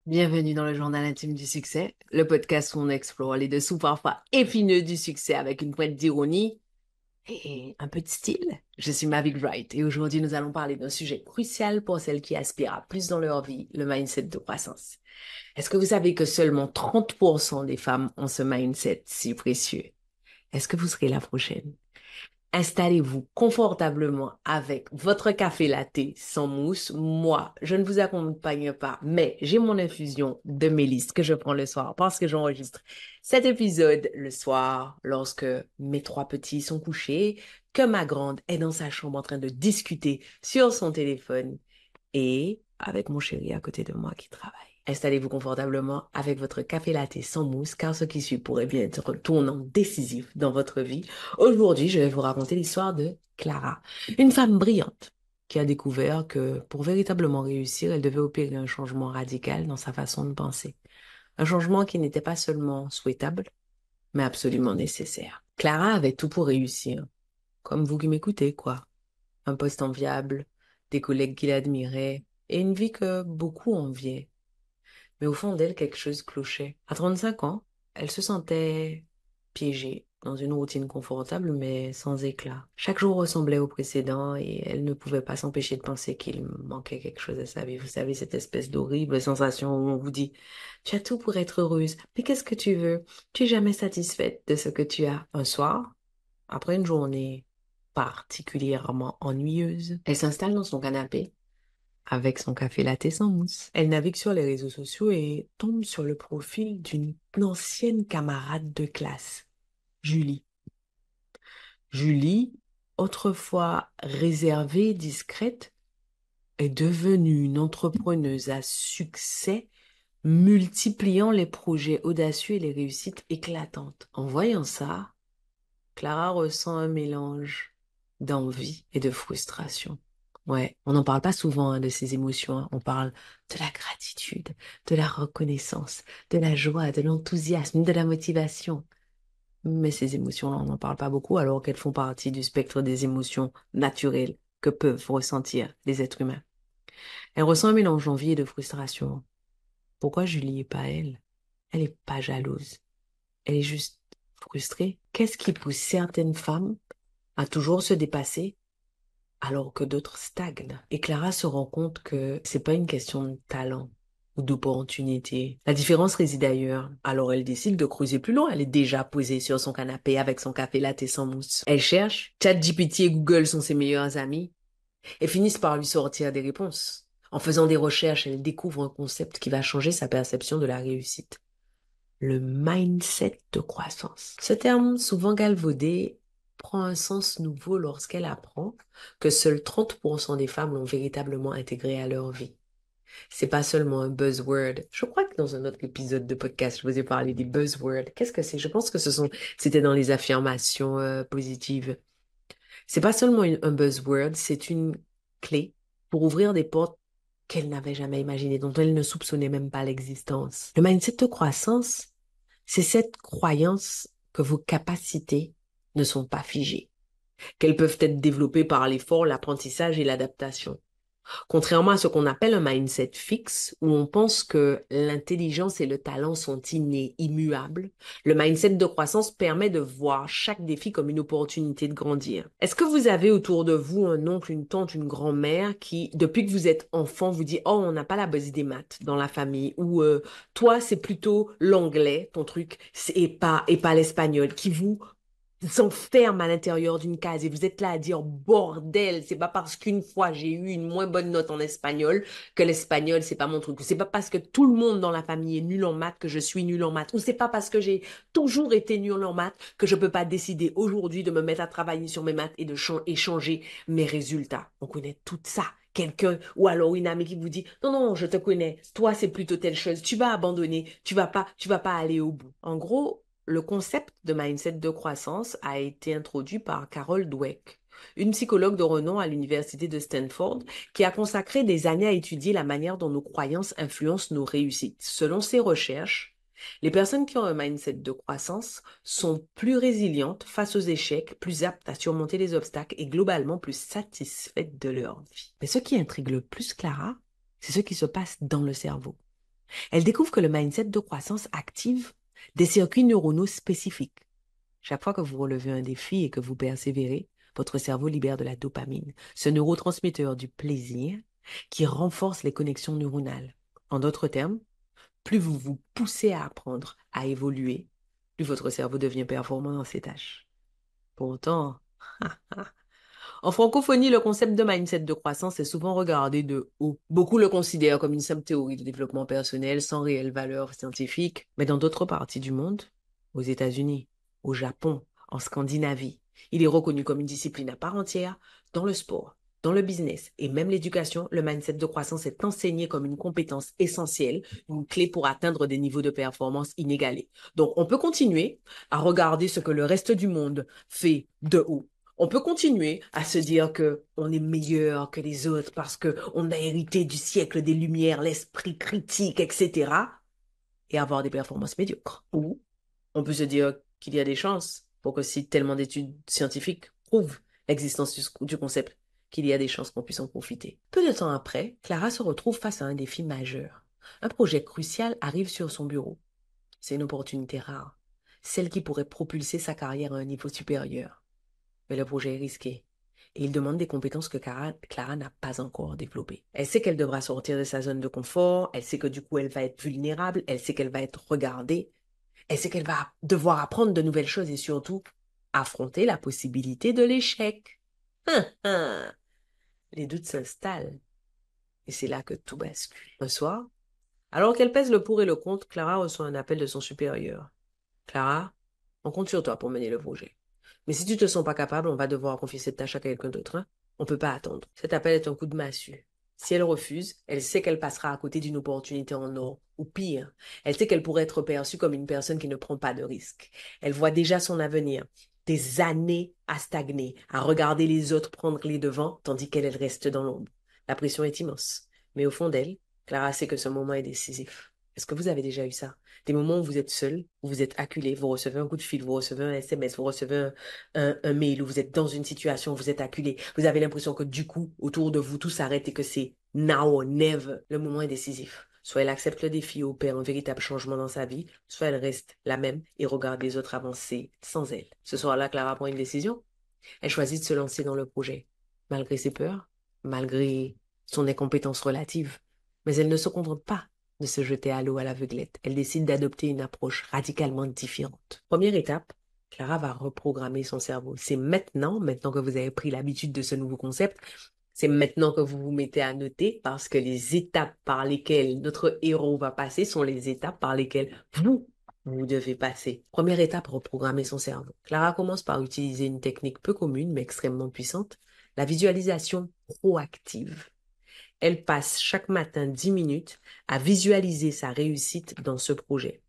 Bienvenue dans le journal intime du succès, le podcast où on explore les dessous parfois épineux du succès avec une pointe d'ironie et un peu de style. Je suis Mavic Wright et aujourd'hui nous allons parler d'un sujet crucial pour celles qui aspirent à plus dans leur vie, le mindset de croissance. Est-ce que vous savez que seulement 30% des femmes ont ce mindset si précieux? Est-ce que vous serez la prochaine? Installez-vous confortablement avec votre café latte sans mousse. Moi, je ne vous accompagne pas, mais j'ai mon infusion de mélisse que je prends le soir parce que j'enregistre cet épisode le soir lorsque mes trois petits sont couchés, que ma grande est dans sa chambre en train de discuter sur son téléphone et avec mon chéri à côté de moi qui travaille. Installez-vous confortablement avec votre café latte sans mousse car ce qui suit pourrait bien être un tournant décisif dans votre vie. Aujourd'hui, je vais vous raconter l'histoire de Clara, une femme brillante qui a découvert que pour véritablement réussir, elle devait opérer un changement radical dans sa façon de penser. Un changement qui n'était pas seulement souhaitable, mais absolument nécessaire. Clara avait tout pour réussir, comme vous qui m'écoutez, quoi. Un poste enviable, des collègues qui l'admiraient et une vie que beaucoup enviaient. Mais au fond d'elle, quelque chose clochait. À 35 ans, elle se sentait piégée dans une routine confortable mais sans éclat. Chaque jour ressemblait au précédent et elle ne pouvait pas s'empêcher de penser qu'il manquait quelque chose à sa vie. Vous savez, cette espèce d'horrible sensation où on vous dit, tu as tout pour être heureuse, mais qu'est-ce que tu veux? Tu es jamais satisfaite de ce que tu as. Un soir, après une journée particulièrement ennuyeuse, elle s'installe dans son canapé avec son café latte sans mousse. Elle navigue sur les réseaux sociaux et tombe sur le profil d'une ancienne camarade de classe, Julie. Julie, autrefois réservée, discrète, est devenue une entrepreneuse à succès, multipliant les projets audacieux et les réussites éclatantes. En voyant ça, Clara ressent un mélange d'envie et de frustration. Ouais, on n'en parle pas souvent hein, de ces émotions. Hein. On parle de la gratitude, de la reconnaissance, de la joie, de l'enthousiasme, de la motivation. Mais ces émotions-là, on n'en parle pas beaucoup alors qu'elles font partie du spectre des émotions naturelles que peuvent ressentir les êtres humains. Elle ressent un mélange d'envie et de frustration. Pourquoi Julie et pas elle? Elle n'est pas jalouse. Elle est juste frustrée. Qu'est-ce qui pousse certaines femmes à toujours se dépasser alors que d'autres stagnent. Et Clara se rend compte que c'est pas une question de talent ou d'opportunité. La différence réside ailleurs. Alors elle décide de creuser plus loin. Elle est déjà posée sur son canapé avec son café latte sans mousse. Elle cherche. ChatGPT et Google sont ses meilleurs amis et finissent par lui sortir des réponses. En faisant des recherches, elle découvre un concept qui va changer sa perception de la réussite. Le mindset de croissance. Ce terme, souvent galvaudé, prend un sens nouveau lorsqu'elle apprend que seuls 30% des femmes l'ont véritablement intégré à leur vie. C'est pas seulement un buzzword. Je crois que dans un autre épisode de podcast, je vous ai parlé des buzzwords. Qu'est-ce que c'est? Je pense que c'était dans les affirmations positives. C'est pas seulement un buzzword, c'est une clé pour ouvrir des portes qu'elle n'avait jamais imaginées, dont elle ne soupçonnait même pas l'existence. Le mindset de croissance, c'est cette croyance que vos capacités ne sont pas figées, qu'elles peuvent être développées par l'effort, l'apprentissage et l'adaptation. Contrairement à ce qu'on appelle un mindset fixe, où on pense que l'intelligence et le talent sont innés, immuables, le mindset de croissance permet de voir chaque défi comme une opportunité de grandir. Est-ce que vous avez autour de vous un oncle, une tante, une grand-mère qui, depuis que vous êtes enfant, vous dit «Oh, on n'a pas la base des maths dans la famille» ou «Toi, c'est plutôt l'anglais, ton truc, et pas l'espagnol», qui vous s'enferme à l'intérieur d'une case et vous êtes là à dire bordel, c'est pas parce qu'une fois j'ai eu une moins bonne note en espagnol que l'espagnol c'est pas mon truc. Ou c'est pas parce que tout le monde dans la famille est nul en maths que je suis nul en maths. Ou c'est pas parce que j'ai toujours été nul en maths que je peux pas décider aujourd'hui de me mettre à travailler sur mes maths et de changer mes résultats. On connaît tout ça. Quelqu'un ou alors une amie qui vous dit non non je te connais, toi c'est plutôt telle chose, tu vas abandonner, tu vas pas aller au bout. En gros, le concept de mindset de croissance a été introduit par Carol Dweck, une psychologue de renom à l'université de Stanford, qui a consacré des années à étudier la manière dont nos croyances influencent nos réussites. Selon ses recherches, les personnes qui ont un mindset de croissance sont plus résilientes face aux échecs, plus aptes à surmonter les obstacles et globalement plus satisfaites de leur vie. Mais ce qui intrigue le plus Clara, c'est ce qui se passe dans le cerveau. Elle découvre que le mindset de croissance active des circuits neuronaux spécifiques. Chaque fois que vous relevez un défi et que vous persévérez, votre cerveau libère de la dopamine, ce neurotransmetteur du plaisir qui renforce les connexions neuronales. En d'autres termes, plus vous vous poussez à apprendre, à évoluer, plus votre cerveau devient performant dans ses tâches. Pourtant, en francophonie, le concept de mindset de croissance est souvent regardé de haut. Beaucoup le considèrent comme une simple théorie de développement personnel sans réelle valeur scientifique. Mais dans d'autres parties du monde, aux États-Unis, au Japon, en Scandinavie, il est reconnu comme une discipline à part entière dans le sport, dans le business et même l'éducation. Le mindset de croissance est enseigné comme une compétence essentielle, une clé pour atteindre des niveaux de performance inégalés. Donc, on peut continuer à regarder ce que le reste du monde fait de haut. On peut continuer à se dire que on est meilleur que les autres parce que on a hérité du siècle des Lumières, l'esprit critique, etc. et avoir des performances médiocres. Ou on peut se dire qu'il y a des chances pour que si tellement d'études scientifiques prouvent l'existence du concept, qu'il y a des chances qu'on puisse en profiter. Peu de temps après, Clara se retrouve face à un défi majeur. Un projet crucial arrive sur son bureau. C'est une opportunité rare, celle qui pourrait propulser sa carrière à un niveau supérieur. Mais le projet est risqué et il demande des compétences que Clara n'a pas encore développées. Elle sait qu'elle devra sortir de sa zone de confort, elle sait que du coup elle va être vulnérable, elle sait qu'elle va être regardée, elle sait qu'elle va devoir apprendre de nouvelles choses et surtout affronter la possibilité de l'échec. Les doutes s'installent et c'est là que tout bascule. Un soir, alors qu'elle pèse le pour et le contre, Clara reçoit un appel de son supérieur. Clara, on compte sur toi pour mener le projet. Mais si tu te sens pas capable, on va devoir confier cette tâche à quelqu'un d'autre, hein. On peut pas attendre. Cet appel est un coup de massue. Si elle refuse, elle sait qu'elle passera à côté d'une opportunité en or. Ou pire, elle sait qu'elle pourrait être perçue comme une personne qui ne prend pas de risques. Elle voit déjà son avenir. Des années à stagner, à regarder les autres prendre les devants, tandis qu'elle reste dans l'ombre. La pression est immense. Mais au fond d'elle, Clara sait que ce moment est décisif. Est-ce que vous avez déjà eu ça? Des moments où vous êtes seul, où vous êtes acculé, vous recevez un coup de fil, vous recevez un SMS, vous recevez un mail, où vous êtes dans une situation où vous êtes acculé. Vous avez l'impression que du coup, autour de vous, tout s'arrête et que c'est now or never. Le moment est décisif. Soit elle accepte le défi et opère un véritable changement dans sa vie, soit elle reste la même et regarde les autres avancer sans elle. Ce soir-là, Clara prend une décision. Elle choisit de se lancer dans le projet, malgré ses peurs, malgré son incompétence relative. Mais elle ne se contente pas de se jeter à l'eau à l'aveuglette. Elle décide d'adopter une approche radicalement différente. Première étape, Clara va reprogrammer son cerveau. C'est maintenant que vous avez pris l'habitude de ce nouveau concept, c'est maintenant que vous vous mettez à noter parce que les étapes par lesquelles notre héros va passer sont les étapes par lesquelles vous devez passer. Première étape, reprogrammer son cerveau. Clara commence par utiliser une technique peu commune mais extrêmement puissante, la visualisation proactive. Elle passe chaque matin 10 minutes à visualiser sa réussite dans ce projet.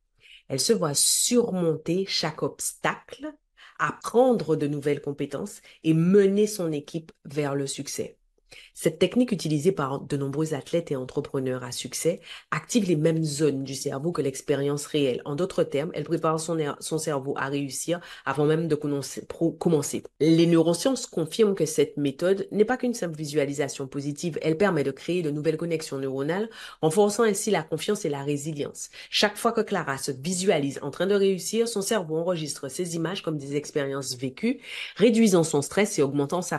Elle se voit surmonter chaque obstacle, apprendre de nouvelles compétences et mener son équipe vers le succès. Cette technique utilisée par de nombreux athlètes et entrepreneurs à succès active les mêmes zones du cerveau que l'expérience réelle. En d'autres termes, elle prépare son cerveau à réussir avant même de commencer. Les neurosciences confirment que cette méthode n'est pas qu'une simple visualisation positive. Elle permet de créer de nouvelles connexions neuronales, renforçant ainsi la confiance et la résilience. Chaque fois que Clara se visualise en train de réussir, son cerveau enregistre ces images comme des expériences vécues, réduisant son stress et augmentant sa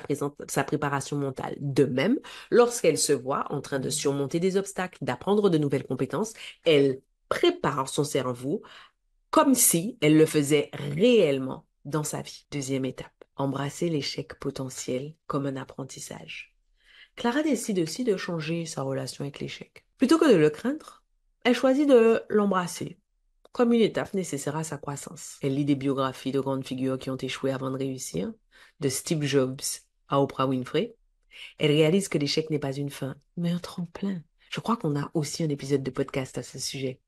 préparation mentale. De même, lorsqu'elle se voit en train de surmonter des obstacles, d'apprendre de nouvelles compétences, elle prépare son cerveau comme si elle le faisait réellement dans sa vie. Deuxième étape, embrasser l'échec potentiel comme un apprentissage. Clara décide aussi de changer sa relation avec l'échec. Plutôt que de le craindre, elle choisit de l'embrasser comme une étape nécessaire à sa croissance. Elle lit des biographies de grandes figures qui ont échoué avant de réussir, de Steve Jobs à Oprah Winfrey. Elle réalise que l'échec n'est pas une fin, mais un tremplin. Je crois qu'on a aussi un épisode de podcast à ce sujet.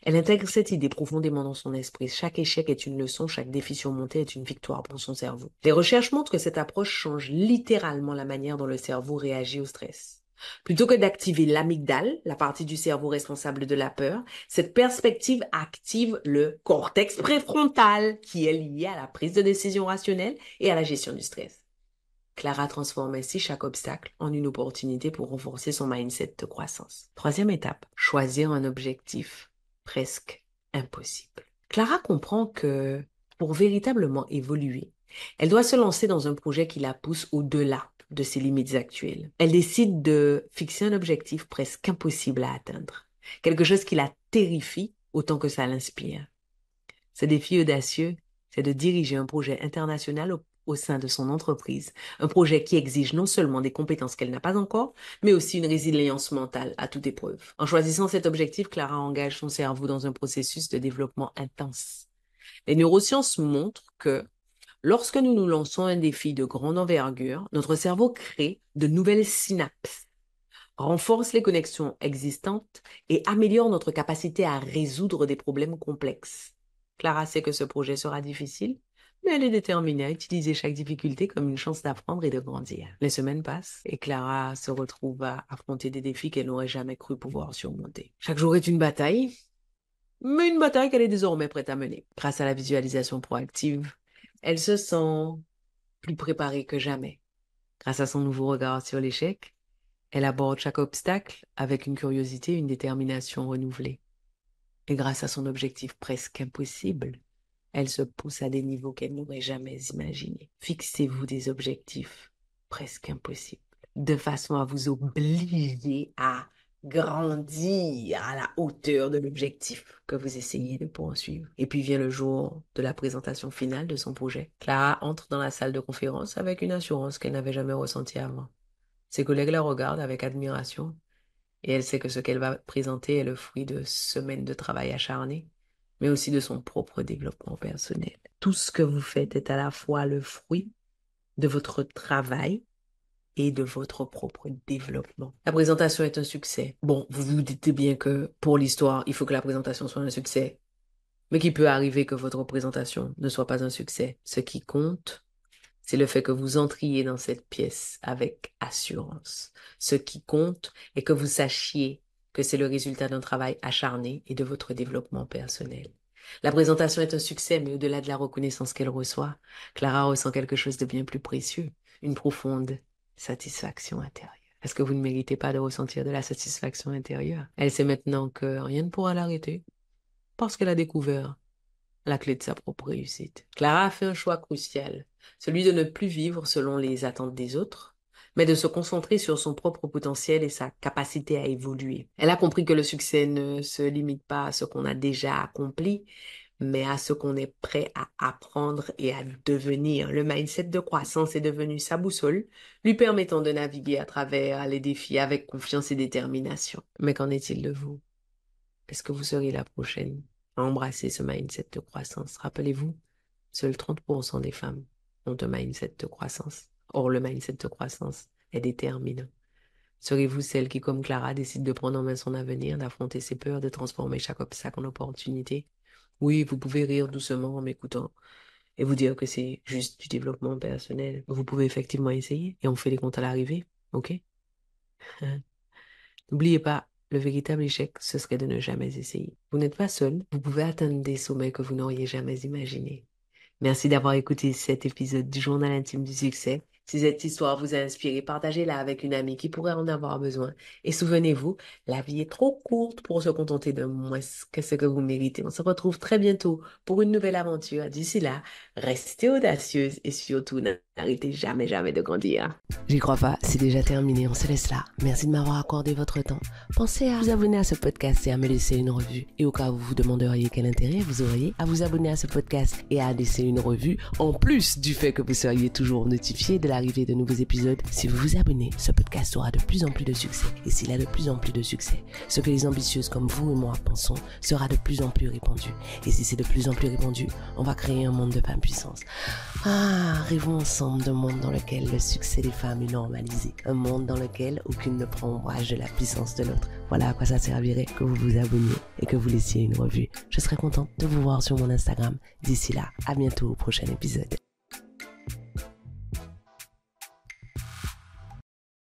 Elle intègre cette idée profondément dans son esprit. Chaque échec est une leçon, chaque défi surmonté est une victoire pour son cerveau. Les recherches montrent que cette approche change littéralement la manière dont le cerveau réagit au stress. Plutôt que d'activer l'amygdale, la partie du cerveau responsable de la peur, cette perspective active le cortex préfrontal qui est lié à la prise de décision rationnelle et à la gestion du stress. Clara transforme ainsi chaque obstacle en une opportunité pour renforcer son mindset de croissance. Troisième étape, choisir un objectif presque impossible. Clara comprend que pour véritablement évoluer, elle doit se lancer dans un projet qui la pousse au-delà de ses limites actuelles. Elle décide de fixer un objectif presque impossible à atteindre, quelque chose qui la terrifie autant que ça l'inspire. Ce défi audacieux, c'est de diriger un projet international au sein de son entreprise, un projet qui exige non seulement des compétences qu'elle n'a pas encore, mais aussi une résilience mentale à toute épreuve. En choisissant cet objectif, Clara engage son cerveau dans un processus de développement intense. Les neurosciences montrent que lorsque nous nous lançons un défi de grande envergure, notre cerveau crée de nouvelles synapses, renforce les connexions existantes et améliore notre capacité à résoudre des problèmes complexes. Clara sait que ce projet sera difficile, mais elle est déterminée à utiliser chaque difficulté comme une chance d'apprendre et de grandir. Les semaines passent et Clara se retrouve à affronter des défis qu'elle n'aurait jamais cru pouvoir surmonter. Chaque jour est une bataille, mais une bataille qu'elle est désormais prête à mener. Grâce à la visualisation proactive, elle se sent plus préparée que jamais. Grâce à son nouveau regard sur l'échec, elle aborde chaque obstacle avec une curiosité et une détermination renouvelée. Et grâce à son objectif presque impossible, elle se pousse à des niveaux qu'elle n'aurait jamais imaginés. Fixez-vous des objectifs presque impossibles, de façon à vous obliger à grandir à la hauteur de l'objectif que vous essayez de poursuivre. Et puis vient le jour de la présentation finale de son projet. Clara entre dans la salle de conférence avec une assurance qu'elle n'avait jamais ressentie avant. Ses collègues la regardent avec admiration et elle sait que ce qu'elle va présenter est le fruit de semaines de travail acharné, mais aussi de son propre développement personnel. Tout ce que vous faites est à la fois le fruit de votre travail et de votre propre développement. La présentation est un succès. Bon, vous vous dites bien que pour l'histoire, il faut que la présentation soit un succès, mais qu'il peut arriver que votre présentation ne soit pas un succès. Ce qui compte, c'est le fait que vous entriez dans cette pièce avec assurance. Ce qui compte est que vous sachiez que c'est le résultat d'un travail acharné et de votre développement personnel. La présentation est un succès, mais au-delà de la reconnaissance qu'elle reçoit, Clara ressent quelque chose de bien plus précieux, une profonde satisfaction intérieure. Est-ce que vous ne méritez pas de ressentir de la satisfaction intérieure? Elle sait maintenant que rien ne pourra l'arrêter, parce qu'elle a découvert la clé de sa propre réussite. Clara a fait un choix crucial, celui de ne plus vivre selon les attentes des autres, mais de se concentrer sur son propre potentiel et sa capacité à évoluer. Elle a compris que le succès ne se limite pas à ce qu'on a déjà accompli, mais à ce qu'on est prêt à apprendre et à devenir. Le mindset de croissance est devenu sa boussole, lui permettant de naviguer à travers les défis avec confiance et détermination. Mais qu'en est-il de vous? Est-ce que vous seriez la prochaine à embrasser ce mindset de croissance? Rappelez-vous, seuls 30% des femmes ont un mindset de croissance. Or, le mindset de croissance est déterminant. Serez-vous celle qui, comme Clara, décide de prendre en main son avenir, d'affronter ses peurs, de transformer chaque obstacle en opportunité? Oui, vous pouvez rire doucement en m'écoutant et vous dire que c'est juste du développement personnel. Vous pouvez effectivement essayer et on fait les comptes à l'arrivée, ok? N'oubliez pas, le véritable échec, ce serait de ne jamais essayer. Vous n'êtes pas seul, vous pouvez atteindre des sommets que vous n'auriez jamais imaginés. Merci d'avoir écouté cet épisode du Journal intime du succès. Si cette histoire vous a inspiré, partagez-la avec une amie qui pourrait en avoir besoin. Et souvenez-vous, la vie est trop courte pour se contenter de moins que ce que vous méritez. On se retrouve très bientôt pour une nouvelle aventure. D'ici là, restez audacieuse et surtout n'arrêtez jamais, jamais de grandir. J'y crois pas, c'est déjà terminé, on se laisse là. Merci de m'avoir accordé votre temps. Pensez à vous abonner à ce podcast et à me laisser une revue. Et au cas où vous vous demanderiez quel intérêt vous auriez à vous abonner à ce podcast et à laisser une revue, en plus du fait que vous seriez toujours notifié de l'arrivée de nouveaux épisodes, si vous vous abonnez, ce podcast aura de plus en plus de succès. Et s'il a de plus en plus de succès, ce que les ambitieuses comme vous et moi pensons sera de plus en plus répandu. Et si c'est de plus en plus répandu, on va créer un monde de femmes puissantes. Ah, rêvons ensemble d'un monde dans lequel le succès des femmes est normalisé. Un monde dans lequel aucune ne prend ombrage de la puissance de l'autre. Voilà à quoi ça servirait que vous vous abonniez et que vous laissiez une revue. Je serai contente de vous voir sur mon Instagram. D'ici là, à bientôt au prochain épisode.